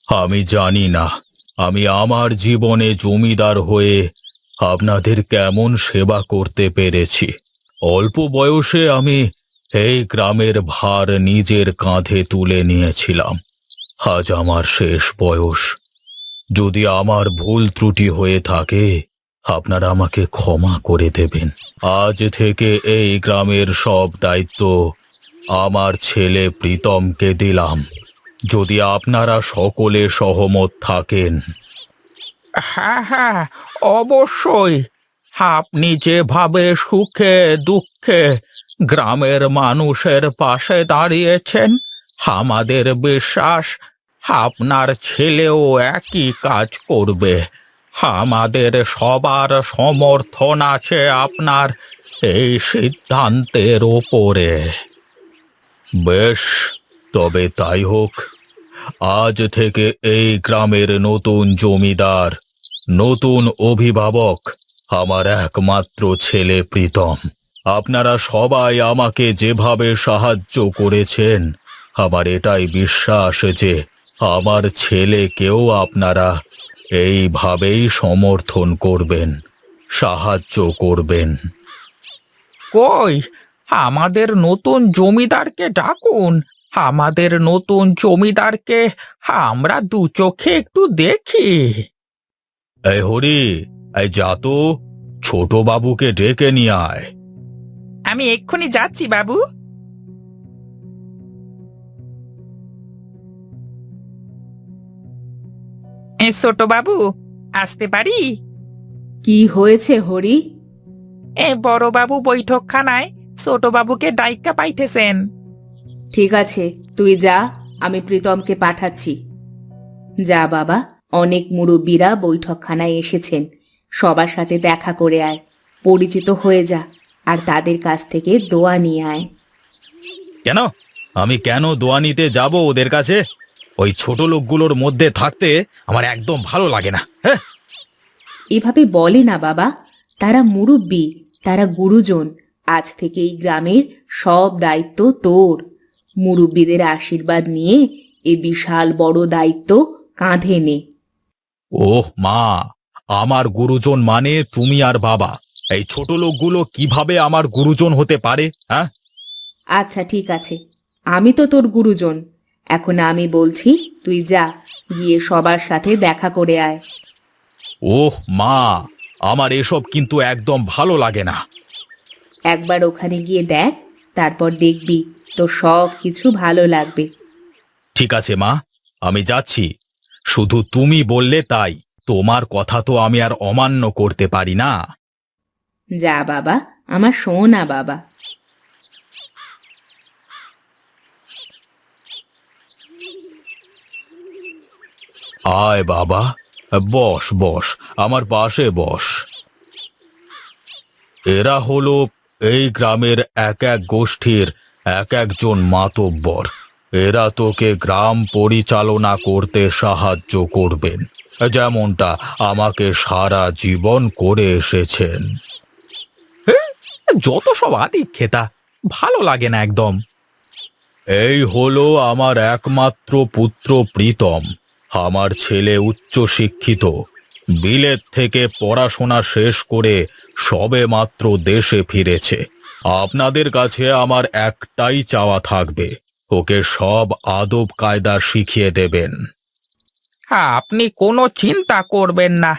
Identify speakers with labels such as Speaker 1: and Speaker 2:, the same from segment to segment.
Speaker 1: আমি জানি না আমি আমার জীবনে জমিদার হয়ে আপনাদের কেমন সেবা করতে পেরেছি। অল্প বয়সে আমি এই গ্রামের ভার নিজের কাঁধে তুলে নিয়েছিলাম। আজ আমার শেষ বয়স। যদি আমার ভুল ত্রুটি হয়ে থাকে আপনারা আমাকে ক্ষমা করে দেবেন। আজ থেকে এই গ্রামের সব দায়িত্ব আমার ছেলে প্রীতমকে দিলাম, যদি আপনারা সকলে সহমত থাকেন।
Speaker 2: হ্যাঁ হ্যাঁ, অবশ্যই। আপনি যেভাবে সুখে দুঃখে গ্রামের মানুষের পাশে দাঁড়িয়েছেন, আমাদের বিশ্বাস আপনার ছেলেও একই কাজ করবে। আমাদের সবার সমর্থন আছে আপনার এই সিদ্ধান্তের ওপরে।
Speaker 1: বেশ, তবে তাই হোক। আজ থেকে এই গ্রামের নতুন জমিদার, নতুন অভিভাবক আমার একমাত্র ছেলে প্রীতম। আপনারা সবাই আমাকে যেভাবে সাহায্য করেছেন, আমার এটাই বিশ্বাস যে আমার ছেলেকেও আপনারা এইভাবেই সমর্থন করবেন, সাহায্য করবেন।
Speaker 2: কই, আমাদের নতুন জমিদারকে ডাকুন। আমাদের নতুন জমিদারকে আমরা দু চোখে একটু দেখি।
Speaker 1: এই হরি, এই যা তো, ছোট বাবুকে ডেকে নিয়ে আয়।
Speaker 2: আমি এক্ষুনি যাচ্ছি বাবু। ছোট বাবু, আসতে পারি?
Speaker 3: কি হয়েছে হরি?
Speaker 2: বড় বাবু বৈঠকখানায় ছোট বাবুকে ডাইক্কা পাইতেছেন।
Speaker 3: ঠিক আছে, তুই যা, আমি প্রীতমকে পাঠাচ্ছি। যা বাবা, অনেক মুরব্বীরা বৈঠকখানায় এসেছেন, সবার সাথে দেখা করে আয়, পরিচিত হয়ে যা, আর তাদের কাছ থেকে দোয়া নিয়ে আয়।
Speaker 1: কেন? আমি কেন দোয়া নিতে যাব ওদের কাছে? ওই ছোট লোকগুলোর মধ্যে থাকতে আমার একদম ভালো লাগে না। হ্যাঁ,
Speaker 3: এভাবে বলে না বাবা, তারা মুরব্বী, তারা গুরুজন। আজ থেকে এই গ্রামের সব দায়িত্ব তোর। মুরব্বীদের আশীর্বাদ নিয়ে এ বিশাল বড় দায়িত্ব কাঁধে নে।
Speaker 1: ওহ মা, আমার গুরুজন মানে তুমি আর বাবা। এই ছোট লোকগুলো কিভাবে আমার গুরুজন হতে পারে? হ্যাঁ,
Speaker 3: আচ্ছা ঠিক আছে, আমি তো তোর গুরুজন। এখন আমি বলছি, তুই যা, গিয়ে সবার সাথে দেখা করে আয়।
Speaker 1: ওহ মা, আমার এসব কিন্তু একদম ভালো লাগে না।
Speaker 3: একবার ওখানে গিয়ে দেখ, তারপর দেখবি তোর সব কিছু ভালো লাগবে।
Speaker 1: ঠিক আছে মা, আমি যাচ্ছি। শুধু তুমি বললে তাই, তোমার কথা তো আমি আর অমান্য করতে পারি না।
Speaker 3: যা বাবা, আমার সোনা বাবা।
Speaker 1: আয় বাবা, বস বস, আমার পাশে বস। এরা হলো এই গ্রামের এক এক গোষ্ঠীর এক একজন মাতব্বর। এরা তোকে গ্রাম পরিচালনা করতে সাহায্য করবেন, যেমনটা আমাকে সারা জীবন করে এসেছেন।
Speaker 2: যত সব আদিক্ষেতা, ভালো লাগে না একদম।
Speaker 1: এই হলো আমার একমাত্র পুত্র প্রীতম। আমার ছেলে উচ্চ শিক্ষিত, বিলেত থেকে পড়াশোনা শেষ করে সবেমাত্র দেশে ফিরেছে। আপনাদের কাছে আমার একটাই চাওয়া থাকবে, ওকে সব আদব কায়দা শিখিয়ে দেবেন।
Speaker 2: আপনি কোনো চিন্তা করবেন না।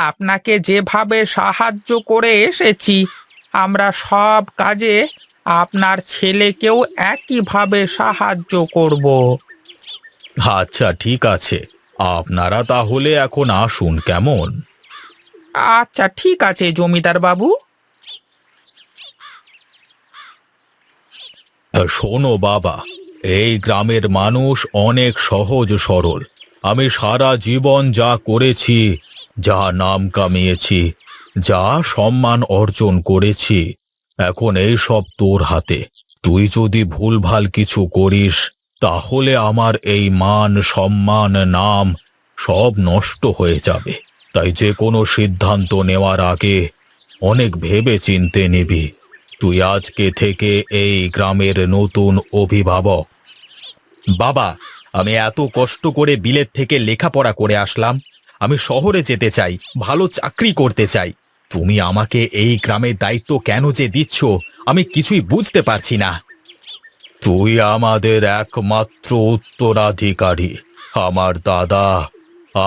Speaker 2: আপনাকে যেভাবে সাহায্য করে এসেছি, আমরা সব কাজে আপনার ছেলেকেও একইভাবে সাহায্য করব।
Speaker 1: আচ্ছা ঠিক আছে, আপনারা তাহলে এখন আসুন কেমন?
Speaker 2: আচ্ছা ঠিক আছে জমিদার বাবু।
Speaker 1: শোনো বাবা, এই গ্রামের মানুষ অনেক সহজ সরল। আমি সারা জীবন যা করেছি, যা নাম কামিয়েছি, যা সম্মান অর্জন করেছি, এখন এই সব তোর হাতে। তুই যদি ভুলভাল কিছু করিস, তাহলে আমার এই মান সম্মান নাম সব নষ্ট হয়ে যাবে। তাই যে কোনো সিদ্ধান্ত নেওয়ার আগে অনেক ভেবে চিন্তে নিবি। তুই আজকে থেকে এই গ্রামের নতুন অভিভাবক। বাবা, আমি এত কষ্ট করে বিলেত থেকে লেখাপড়া করে আসলাম। আমি শহরে যেতে চাই, ভালো চাকরি করতে চাই। তুমি আমাকে এই গ্রামের দায়িত্ব কেন যে দিচ্ছ আমি কিছুই বুঝতে পারছি না। তুই আমাদের একমাত্র উত্তরাধিকারী। আমার দাদা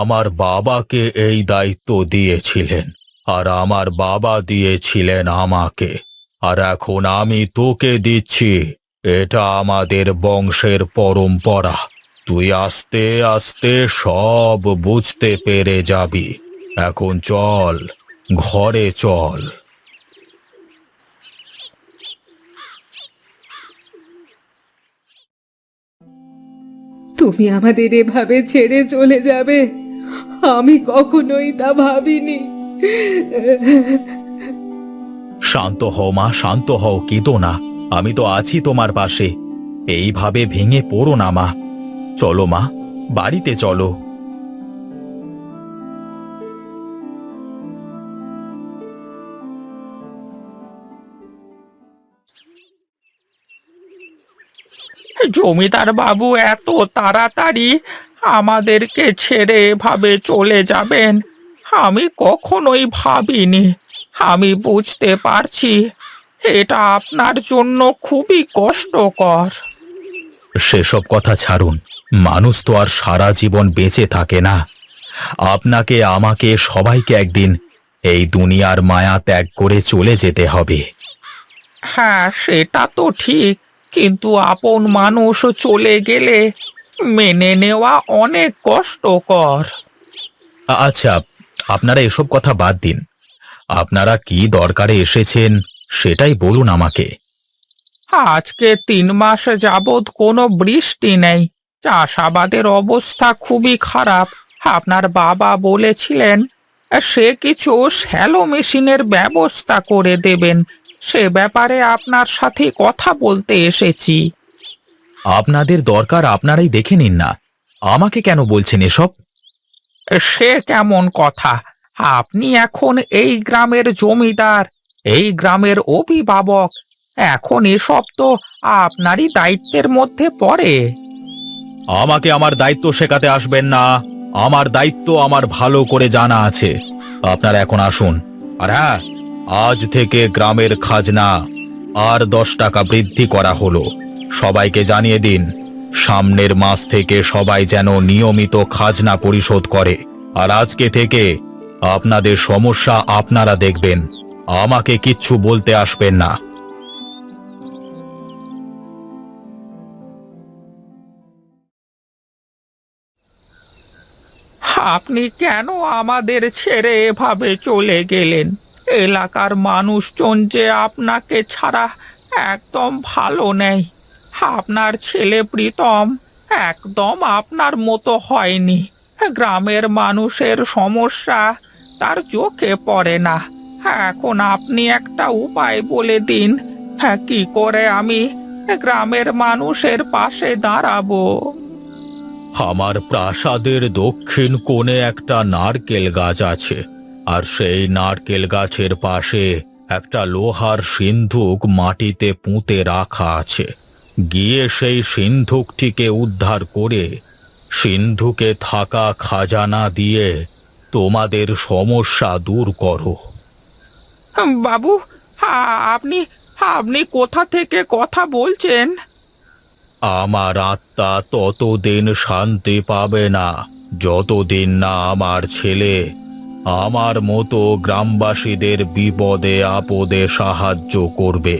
Speaker 1: আমার বাবাকে এই দায়িত্ব দিয়েছিলেন, আর আমার বাবা দিয়েছিলেন আমাকে, আর এখন আমি তোকে দিচ্ছি। এটা আমাদের বংশের পরম্পরা। তুই আস্তে আস্তে সব বুঝতে পেরে যাবি। এখন চল, ঘরে চল।
Speaker 3: তুমি আমাদের এভাবে ছেড়ে চলে যাবে, আমি কখনোই তা ভাবিনি।
Speaker 1: শান্ত হও মা, শান্ত হও, কেঁদো না। আমি তো আছি তোমার পাশে। এইভাবে ভেঙে পড়ো না মা। চলো মা, বাড়িতে চলো।
Speaker 2: জমিদার বাবু এত তাড়াতাড়ি আমাদেরকে ছেড়ে এভাবে চলে যাবেন আমি কখনোই ভাবিনি। আমি বুঝতে পারছি এটা আপনার জন্য খুবই কষ্টকর।
Speaker 1: সেসব কথা ছাড়ুন। মানুষ তো আর সারা জীবন বেঁচে থাকে না। আপনাকে, আমাকে, সবাইকে একদিন এই দুনিয়ার মায়া ত্যাগ করে চলে যেতে হবে।
Speaker 2: হ্যাঁ, সেটা তো ঠিক, কিন্তু আপন মানুষ চলে গেলে মেনে নেওয়া অনেক কষ্টকর।
Speaker 1: আচ্ছা, আপনারা এসব কথা বাদ দিন। আপনারা কি দরকারে এসেছেন সেটাই বলুন আমাকে।
Speaker 2: আজকে 3 মাস যাবৎ কোনো বৃষ্টি নেই, চাষাবাদের অবস্থা খুবই খারাপ। আপনার বাবা বলেছিলেন সে কিছু শ্যালো মেশিনের ব্যবস্থা করে দেবেন। সে ব্যাপারে আপনার সাথে কথা বলতে এসেছি।
Speaker 1: আপনাদের দরকার আপনারাই দেখে নিন না, আমাকে কেন বলছেন এসব?
Speaker 2: সে কেমন কথা? আপনি এখন এই গ্রামের জমিদার, এই গ্রামের অভিভাবক। এখন এসব তো আপনারই দায়িত্বের মধ্যে পড়ে।
Speaker 1: আমাকে আমার দায়িত্ব শেখাতে আসবেন না। আমার দায়িত্ব আমার ভালো করে জানা আছে। আপনারা এখন আসুন। আর হ্যাঁ, আজ থেকে গ্রামের খাজনা আর 10 টাকা বৃদ্ধি করা হলো। সবাইকে জানিয়ে দিন, সামনের মাস থেকে সবাই যেন নিয়মিত খাজনা পরিশোধ করে। আর আজকে থেকে আপনাদের সমস্যা আপনারা দেখবেন, আমাকে কিচ্ছু বলতে আসবেন না।
Speaker 2: আপনি কেন আমাদের ছেড়ে এভাবে চলে গেলেন? এলাকার মানুষজন যে আপনাকে ছাড়া একদম ভালো নেই। আপনার ছেলে প্রীতম একদম আপনার মতো হয়নি। গ্রামের মানুষের সমস্যা তার চোখে পড়ে না। এখন আপনি একটা উপায় বলে দিন, হ্যাঁ, কি করে আমি গ্রামের মানুষের পাশে দাঁড়াবো?
Speaker 1: আমার প্রাসাদের দক্ষিণ কোণে একটা নারকেল গাছ আছে, আর সেই নারকেল গাছের পাশে একটা লোহার সিন্ধুক মাটিতে পুঁতে রাখা আছে। গিয়ে সেই সিন্ধুকটিকে উদ্ধার করে সিন্ধুকে থাকা খাজানা দিয়ে তোমাদের সমস্যা দূর করো।
Speaker 2: বাবু, আপনি আপনি কোথা থেকে কথা বলছেন?
Speaker 1: আমার আত্মা ততদিন শান্তি পাবে না যতদিন না আমার ছেলে আমার মতো গ্রামবাসীদের বিপদে আপদে সাহায্য করবে।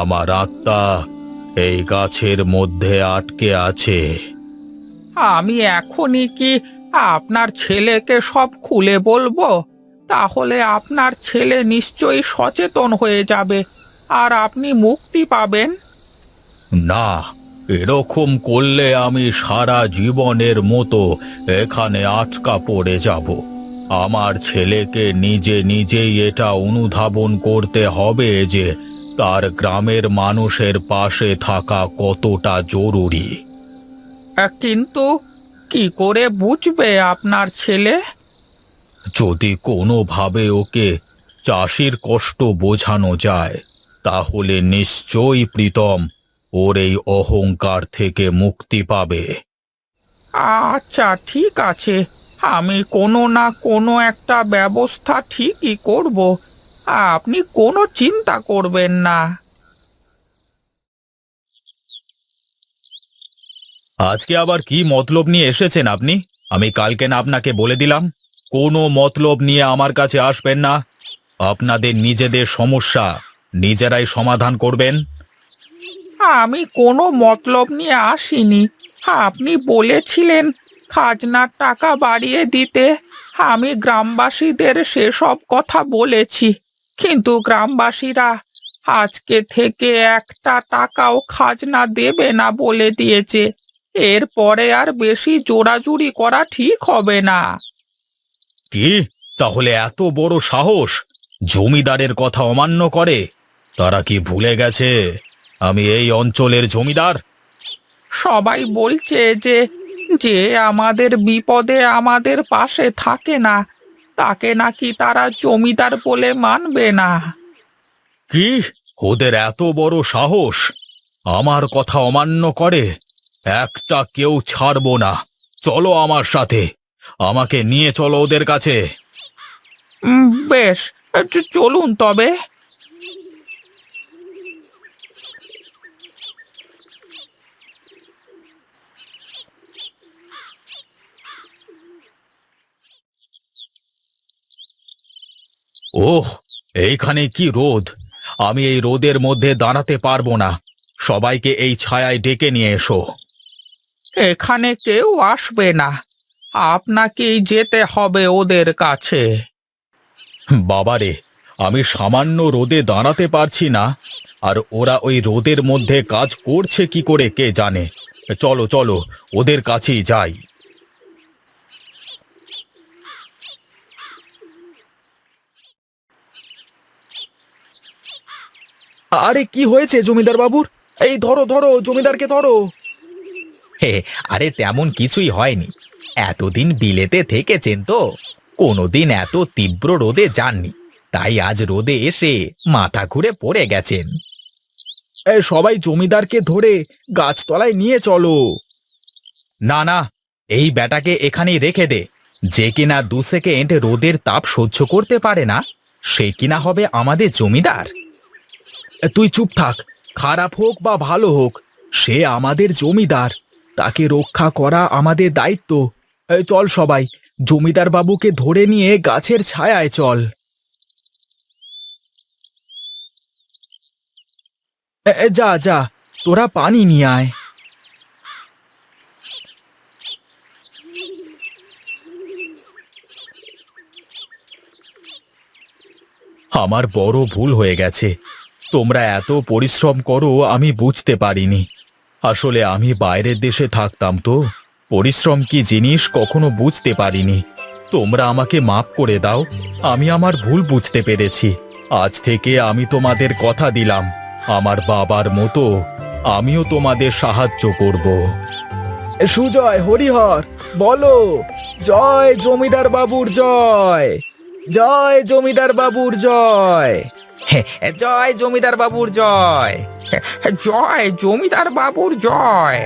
Speaker 1: আমার আত্মা এই গাছের মধ্যে আটকে আছে।
Speaker 2: আমি এখনই কি আপনার ছেলেকে সব খুলে বলবো? তাহলে আপনার ছেলে নিশ্চয়ই সচেতন হয়ে যাবে, আর আপনি মুক্তি পাবেন।
Speaker 1: না, এরকম করলে আমি সারা জীবনের মতো এখানে আটকা পড়ে যাব। আমার ছেলেকে নিজে নিজেই এটা অনুধাবন করতে হবে যে তার গ্রামের মানুষের পাশে থাকা কতটা জরুরি।
Speaker 2: কিন্তু কি করে বুঝবে আপনার ছেলে?
Speaker 1: যদি কোনোভাবে ওকে চাষির কষ্ট বোঝানো যায়, তাহলে নিশ্চয়ই প্রীতম ওর এই অহংকার থেকে মুক্তি পাবে।
Speaker 2: আচ্ছা ঠিক আছে, আমি কোনো না কোনো একটা ব্যবস্থা ঠিকই করব। আপনি কোনো চিন্তা করবেন না।
Speaker 1: আজকে আবার কি মতলব নিয়ে এসেছেন আপনি? আমি কালকে না আপনাকে বলে দিলাম কোনো মতলব নিয়ে আমার কাছে আসবেন না। আপনাদের নিজেদের সমস্যা নিজেরাই সমাধান করবেন।
Speaker 2: আমি কোনো মতলব নিয়ে আসিনি। আপনি বলেছিলেন খাজনার টাকা বাড়িয়ে দিতে। আমি গ্রামবাসীদের সেসব কথা বলেছি, কিন্তু গ্রামবাসীরা আজকে থেকে একটা টাকাও খাজনা দেবে না বলে দিয়েছে। এরপরে আর বেশি জোরাজুরি করা ঠিক হবে না।
Speaker 1: কি? তাহলে এত বড় সাহস জমিদারের কথা অমান্য করে? তারা কি ভুলে গেছে আমি এই অঞ্চলের জমিদার?
Speaker 2: সবাই বলছে যে যে আমাদের বিপদে আমাদের পাশে থাকে না, তাকে নাকি তারা জমিদার বলে মানবে না।
Speaker 1: কি? ওদের এত বড় সাহস আমার কথা অমান্য করে? একটা কেউ ছাড়বো না। চলো আমার সাথে, আমাকে নিয়ে চলো ওদের কাছে।
Speaker 2: বেশ, চলুন তবে।
Speaker 1: ওহ, এইখানে কি রোদ! আমি এই রোদের মধ্যে দাঁড়াতে পারবো না। সবাইকে এই ছায়ায় ডেকে নিয়ে এসো।
Speaker 2: এখানে কেউ আসবে না, আপনাকেই যেতে হবে ওদের কাছে।
Speaker 1: বাবারে, আমি সামান্য রোদে দাঁড়াতে পারছি না, আর ওরা ওই রোদের মধ্যে কাজ করছে কি করে কে জানে। চলো চলো, ওদের কাছেই যাই। আরে কি হয়েছে জমিদার বাবুর? এই ধরো ধরো, জমিদারকে ধরো।
Speaker 4: হে, আরে তেমন কিছুই হয়নি। এতদিন বিলেতে থেকেছেন তো, কোনোদিন এত তীব্র রোদে যাননি, তাই আজ রোদে এসে মাথা ঘুরে পড়ে গেছেন।
Speaker 1: সবাই জমিদারকে ধরে গাছতলায় নিয়ে চলো।
Speaker 4: না না, এই ব্যাটাকে এখানেই রেখে দে। যে কিনা 2 সেকেন্ড রোদের তাপ সহ্য করতে পারে না, সে কিনা হবে আমাদের জমিদার।
Speaker 1: তুই চুপ থাক। খারাপ হোক বা ভালো হোক, সে আমাদের জমিদার। তাকে রক্ষা করা আমাদের দায়িত্ব। চল সবাই, জমিদার বাবুকে ধরে নিয়ে গাছের ছায়ায় চল। যা যা, তোরা পানি নিয়ে আয়। আমার বড় ভুল হয়ে গেছে। তোমরা এত পরিশ্রম করো আমি বুঝতে পারিনি। আসলে আমি বাইরের দেশে থাকতাম তো, পরিশ্রম কি জিনিস কখনো বুঝতে পারিনি। তোমরা আমাকে মাফ করে দাও। আমি আমার ভুল বুঝতে পেরেছি। আজ থেকে আমি তোমাদের কথা দিলাম, আমার বাবার মতো আমিও তোমাদের সাহায্য করব। সুজয়, হরিহর, বলো জয় জমিদার বাবুর জয়। জয় জমিদার বাবুর জয়।
Speaker 4: জয় জমিদার বাবুর জয়।
Speaker 2: জয় জমিদার বাবুর জয়।